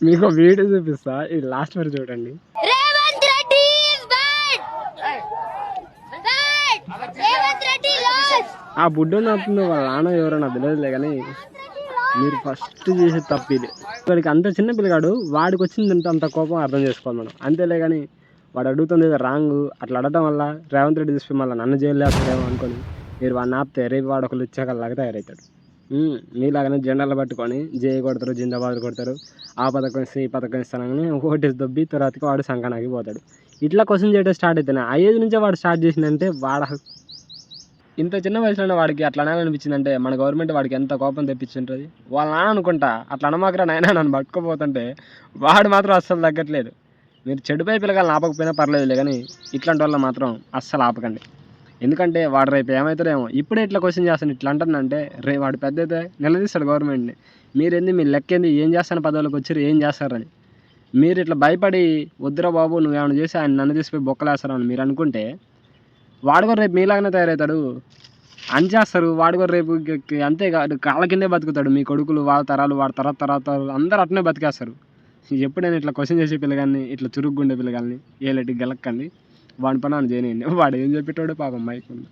మీకు వీడియో చూపిస్తా, ఇది లాస్ట్ వరకు చూడండి. Revanth Reddy is bad. Revanth Reddy loss. ఆ బుడ్డో నవ్వుతుంది, వాళ్ళ నాన్న ఎవరో నాకు తెలియదులే, కానీ మీరు ఫస్ట్ చేసే తప్పు ఇది. వాడికి అంత చిన్న పిల్లగాడు, వాడికి వచ్చిందంటే అంత కోపం అర్థం చేసుకోవాలి మనం, అంతేలే. కానీ వాడు అడుగుతుంది రాంగ్, అట్లా అడగటం వల్ల రేవంత్ రెడ్డి తీసుకుని మళ్ళీ నన్ను జైలు వేస్తాడేమో అనుకొని మీరు వాడిని ఆపితే రేపు వాడు ఒకళ్ళు ఇచ్చాకలాగా తయారవుతాడు. మీలాగానే జెండాలు పట్టుకొని జే కొడతారు, జిందాబాద్ కొడతారు, ఆ పథకం ఇస్తే ఈ పథకం ఇస్తానని ఓటేసి దొబ్బి తర్వాతకి వాడు సంకనాకి పోతాడు. ఇట్లా క్వశ్చన్ చేయడం స్టార్ట్ అవుతాయి. ఆ ఏజ్ నుంచే వాడు స్టార్ట్ చేసిందంటే ఇంత చిన్న వయసులోనే వాడికి అట్లా అనాలనిపించిందంటే మన గవర్నమెంట్ వాడికి ఎంత కోపం తెప్పించుంటుంది. వాళ్ళ నాన్న అనుకుంటా అట్లా అనమాకరా నాయన నన్ను పట్టుకోపోతుంటే వాడు మాత్రం అస్సలు తగ్గట్లేదు. మీరు చెడుపై పిల్లగాలను ఆపకపోయినా పర్లేదులే, కానీ ఇట్లాంటి వాళ్ళ మాత్రం అస్సలు ఆపకండి. ఎందుకంటే వాడు రేపు ఏమవుతాడేమో. ఇప్పుడే ఇట్లా క్వశ్చన్ చేస్తాను, ఇట్లా అంటుందంటే రేపు వాడు పెద్ద అయితే నిలదీస్తాడు గవర్నమెంట్ని. మీరేంది, మీ లెక్కేంది, ఏం చేస్తాను పదవులకు వచ్చారు, ఏం చేస్తారని. మీరు ఇట్లా భయపడి వద్దురా బాబు నువ్వేమైనా చేసి ఆయన నన్ను తీసిపోయి బొక్కలేస్తారని మీరు అనుకుంటే వాడు కూడా రేపు మీలాగానే తయారవుతాడు, అని చేస్తారు. వాడు కూడా రేపు అంతేకాదు కాళ్ళ కిందే బతుకుతాడు. మీ కొడుకులు వాళ్ళ తరాలు, వాడి తర్వాత అందరూ అట్నే బతికేస్తారు. ఎప్పుడైనా ఇట్లా క్వశ్చన్ చేసే పిల్లగాన్ని, ఇట్లా చురుగ్గుండే పిల్లగాన్ని ఏలటి గెలక్కండి. వాడి పని అని చేయనియండి. వాడు ఏం చెప్పేటోడు పాపం మైక్ ఉంది.